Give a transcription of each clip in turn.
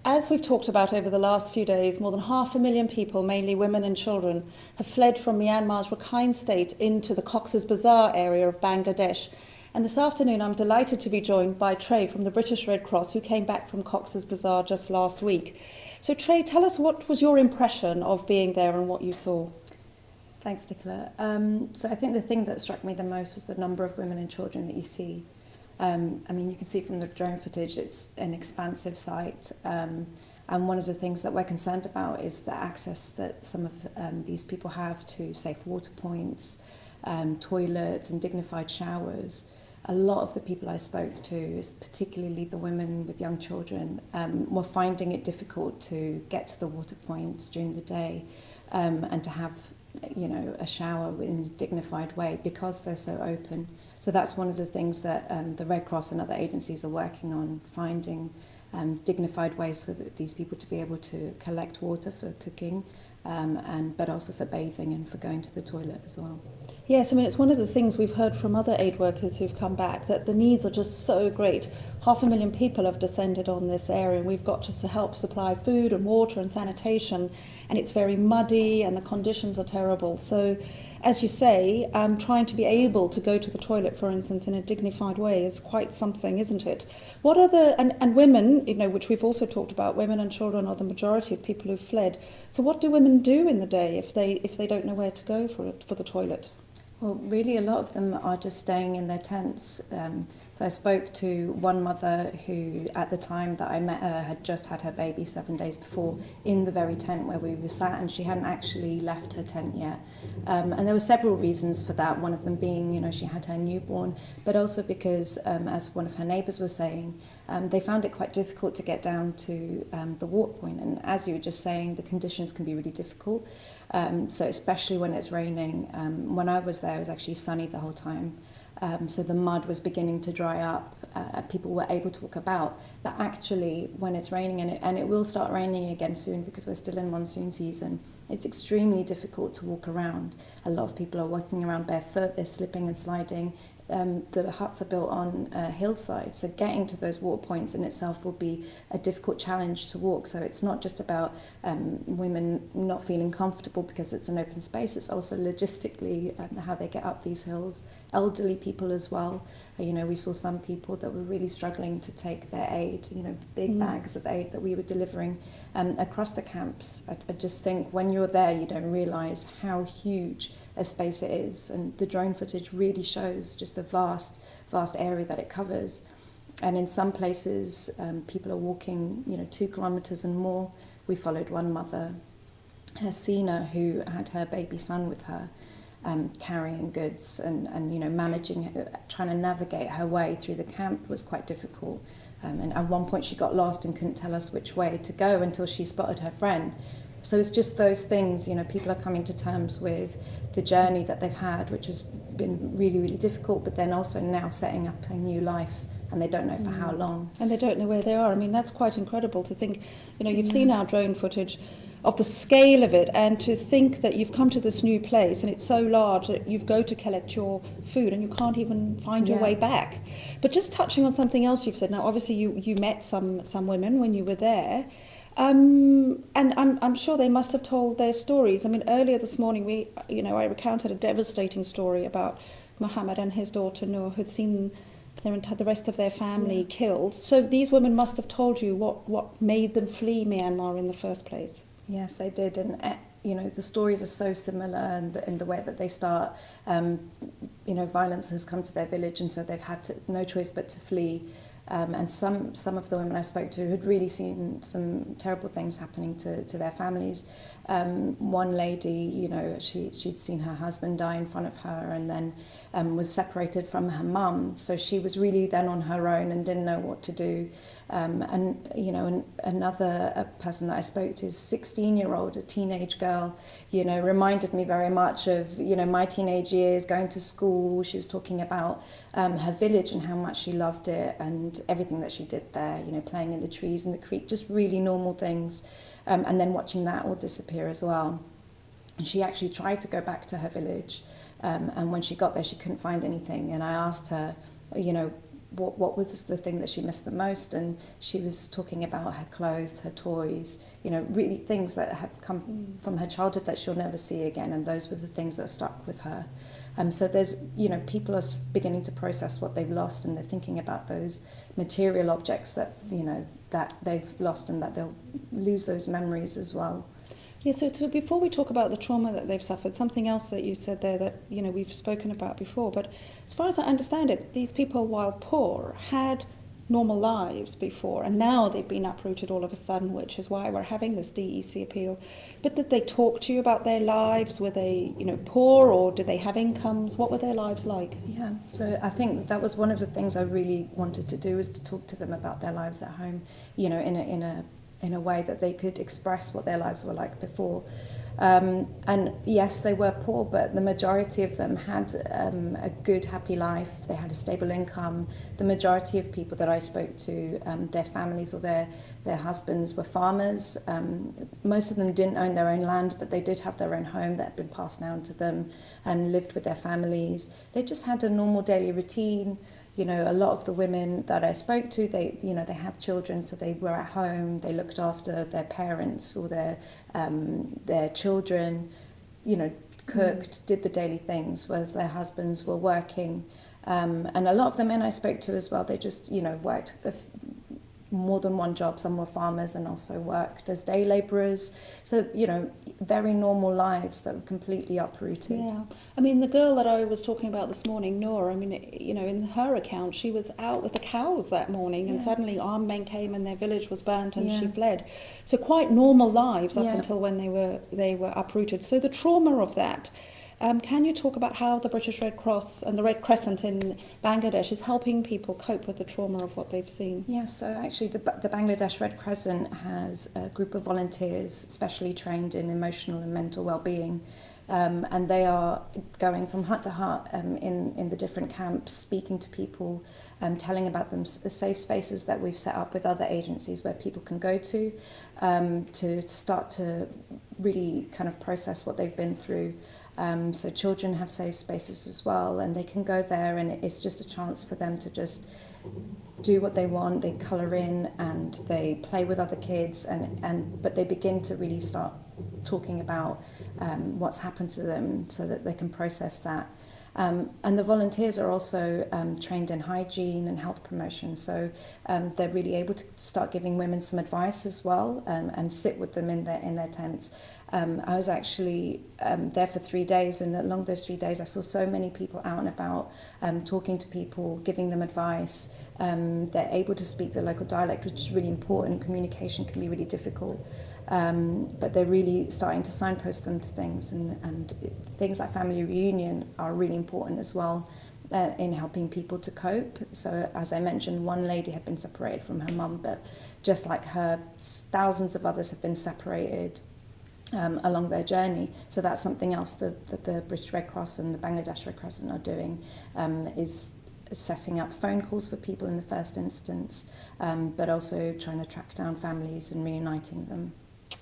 As we've talked about over the last few days, more than 500,000 people, mainly women and children, have fled from Myanmar's Rakhine state into the Cox's Bazar area of Bangladesh. And this afternoon, I'm delighted to be joined by Tre from the British Red Cross, who came back from Cox's Bazar just last week. So Tre, tell us, what was your impression of being there and what you saw? Thanks, Nicola. So I think the thing that struck me the most was the number of women and children that you see. I mean, you can see from the drone footage, it's an expansive site. And one of the things that we're concerned about is the access that some of these people have to safe water points, toilets and dignified showers. A lot of the people I spoke to, particularly the women with young children, were finding it difficult to get to the water points during the day and to have, a shower in a dignified way because they're so open. So that's one of the things that the Red Cross and other agencies are working on, finding dignified ways for these people to be able to collect water for cooking, but also for bathing and for going to the toilet as well. Yes, I mean, it's one of the things we've heard from other aid workers who've come back, that the needs are just so great. 500,000 people have descended on this area, and we've got to help supply food and water and sanitation, and it's very muddy and the conditions are terrible. So, as you say, trying to be able to go to the toilet, for instance, in a dignified way is quite something, isn't it? What are and women, which we've also talked about, women and children are the majority of people who've fled. So what do women do in the day if they don't know where to go for the toilet? Well, really, a lot of them are just staying in their tents. So I spoke to one mother who, at the time that I met her, had just had her baby 7 days before in the very tent where we were sat, and she hadn't actually left her tent yet. And there were several reasons for that, one of them being, she had her newborn, but also because, as one of her neighbours was saying, they found it quite difficult to get down to the water point. And as you were just saying, the conditions can be really difficult. So especially when it's raining. When I was there, it was actually sunny the whole time. So the mud was beginning to dry up. People were able to walk about. But actually, when it's raining, and it will start raining again soon because we're still in monsoon season, it's extremely difficult to walk around. A lot of people are walking around barefoot, they're slipping and sliding. The huts are built on a hillside, so getting to those water points in itself will be a difficult challenge to walk. So it's not just about women not feeling comfortable because it's an open space, it's also logistically how they get up these hills. Elderly people as well. We saw some people that were really struggling to take their aid, big bags of aid that we were delivering across the camps. I just think when you're there, you don't realise how huge a space it is, and the drone footage really shows just the vast area that it covers. And in some places, people are walking 2 kilometres and more. We followed one mother, Hasina, who had her baby son with her, carrying goods and managing, trying to navigate her way through the camp was quite difficult. And at one point she got lost and couldn't tell us which way to go until she spotted her friend. So it's just those things, people are coming to terms with the journey that they've had, which has been really, really difficult, but then also now setting up a new life, and they don't know for how long. And they don't know where they are. I mean, that's quite incredible to think, you've seen our drone footage of the scale of it, and to think that you've come to this new place and it's so large that you go to collect your food and you can't even find your way back. But just touching on something else you've said, now obviously you met some women when you were there. And I'm sure they must have told their stories. I mean, earlier this morning, I recounted a devastating story about Mohammed and his daughter Noor, who'd seen the rest of their family killed. So these women must have told you what made them flee Myanmar in the first place. Yes, they did, and the stories are so similar in the way that they start. Violence has come to their village, and so they've had no choice but to flee. And some of the women I spoke to had really seen some terrible things happening to their families. One lady, she'd seen her husband die in front of her, and then was separated from her mum. So she was really then on her own and didn't know what to do. And another person that I spoke to, 16-year-old, a teenage girl, reminded me very much of, my teenage years, going to school. She was talking about her village and how much she loved it and everything that she did there, playing in the trees and the creek, just really normal things. And then watching that all disappear as well. And she actually tried to go back to her village. And when she got there, she couldn't find anything. And I asked her, what was the thing that she missed the most, and she was talking about her clothes, her toys, really things that have come from her childhood that she'll never see again, and those were the things that stuck with her. So there's, people are beginning to process what they've lost, and they're thinking about those material objects that, that they've lost, and that they'll lose those memories as well. Yeah, so before we talk about the trauma that they've suffered, something else that you said there that, we've spoken about before, but as far as I understand it, these people, while poor, had normal lives before, and now they've been uprooted all of a sudden, which is why we're having this DEC appeal. But did they talk to you about their lives? Were they, poor, or did they have incomes? What were their lives like? Yeah, so I think that was one of the things I really wanted to do, was to talk to them about their lives at home, in a way that they could express what their lives were like before. And yes, they were poor, but the majority of them had a good, happy life. They had a stable income. The majority of people that I spoke to, their families or their husbands were farmers. Most of them didn't own their own land, but they did have their own home that had been passed down to them, and lived with their families. They just had a normal daily routine. A lot of the women that I spoke to, they have children, so they were at home, they looked after their parents or their children, cooked, did the daily things, whereas their husbands were working. And a lot of the men I spoke to as well, they just, worked more than one job. Some were farmers and also worked as day labourers. So, very normal lives that were completely uprooted. Yeah. I mean, the girl that I was talking about this morning, Noor, in her account, she was out with the cows that morning, and suddenly armed men came and their village was burnt, and she fled. So quite normal lives up until when they were uprooted. So the trauma of that, can you talk about how the British Red Cross and the Red Crescent in Bangladesh is helping people cope with the trauma of what they've seen? Yeah, so actually the Bangladesh Red Crescent has a group of volunteers specially trained in emotional and mental well-being, and they are going from hut to hut in the different camps, speaking to people, telling about them safe spaces that we've set up with other agencies where people can go to start to really kind of process what they've been through. So children have safe spaces as well, and they can go there, and it's just a chance for them to just do what they want. They colour in and they play with other kids, but they begin to really start talking about what's happened to them, so that they can process that. And the volunteers are also trained in hygiene and health promotion, so they're really able to start giving women some advice as well, and sit with them in their tents. I was actually there for 3 days, and along those 3 days I saw so many people out and about, talking to people, giving them advice. They're able to speak the local dialect, which is really important. Communication can be really difficult, but they're really starting to signpost them to things, and things like family reunion are really important as well in helping people to cope. So as I mentioned, one lady had been separated from her mum, but just like her, thousands of others have been separated along their journey. So that's something else that the British Red Cross and the Bangladesh Red Crescent are doing, is setting up phone calls for people in the first instance, but also trying to track down families and reuniting them.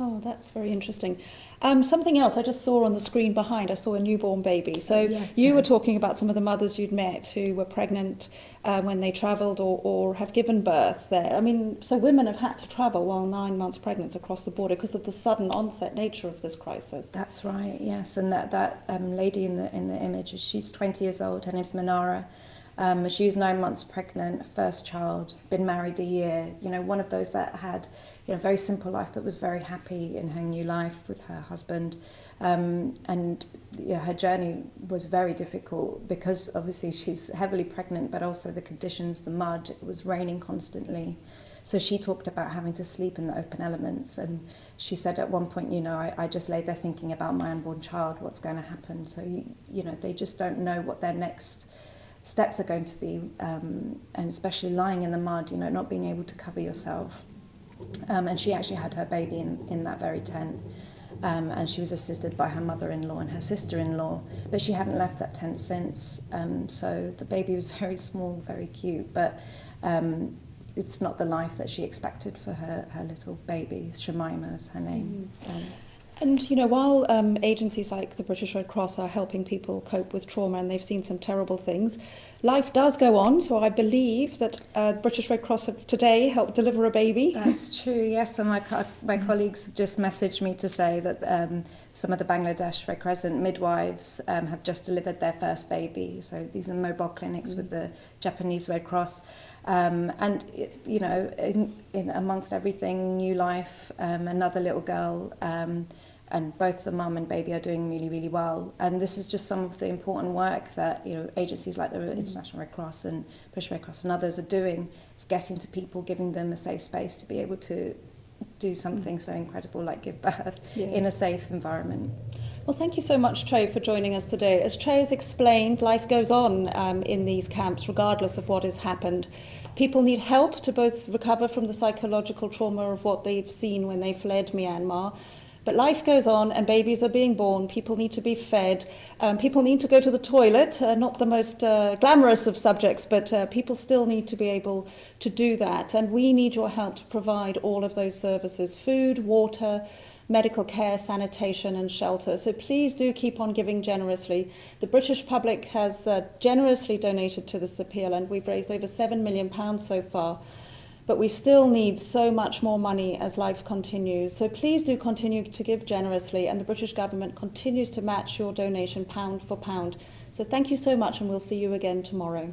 Oh, that's very interesting. Something else I just saw on the screen behind, I saw a newborn baby. So you were talking about some of the mothers you'd met who were pregnant when they travelled or have given birth there. I mean, so women have had to travel while 9 months pregnant across the border because of the sudden onset nature of this crisis. That's right, yes. And that lady in the image, she's 20 years old. Her name's Manara. She's 9 months pregnant, first child, been married a year. One of those that had a very simple life, but was very happy in her new life with her husband. And her journey was very difficult because obviously she's heavily pregnant, but also the conditions, the mud, it was raining constantly. So she talked about having to sleep in the open elements. And she said at one point, I just lay there thinking about my unborn child, what's going to happen. So, they just don't know what their next steps are going to be, and especially lying in the mud, not being able to cover yourself. And she actually had her baby in that very tent, and she was assisted by her mother-in-law and her sister-in-law, but she hadn't left that tent since. So the baby was very small, very cute, but it's not the life that she expected for her little baby. Shemaima is her name. And, you know, while agencies like the British Red Cross are helping people cope with trauma and they've seen some terrible things, life does go on. So I believe that British Red Cross have today helped deliver a baby. That's true, yes. And my colleagues have just messaged me to say that some of the Bangladesh Red Crescent midwives have just delivered their first baby. So these are mobile clinics with the Japanese Red Cross. And, you know, in amongst everything, new life, another little girl, and both the mum and baby are doing really, really well. And this is just some of the important work that, you know, agencies like the International Red Cross and British Red Cross and others are doing, is getting to people, giving them a safe space to be able to do something so incredible like give birth in a safe environment. Well, thank you so much, Tre, for joining us today. As Tre has explained, life goes on in these camps, regardless of what has happened. People need help to both recover from the psychological trauma of what they've seen when they fled Myanmar. But life goes on and babies are being born, people need to be fed, people need to go to the toilet, not the most glamorous of subjects, but people still need to be able to do that. And we need your help to provide all of those services: food, water, medical care, sanitation and shelter. So please do keep on giving generously. The British public has generously donated to this appeal, and we've raised over £7 million so far. But we still need so much more money as life continues. So please do continue to give generously, and the British government continues to match your donation pound for pound. So thank you so much, and we'll see you again tomorrow.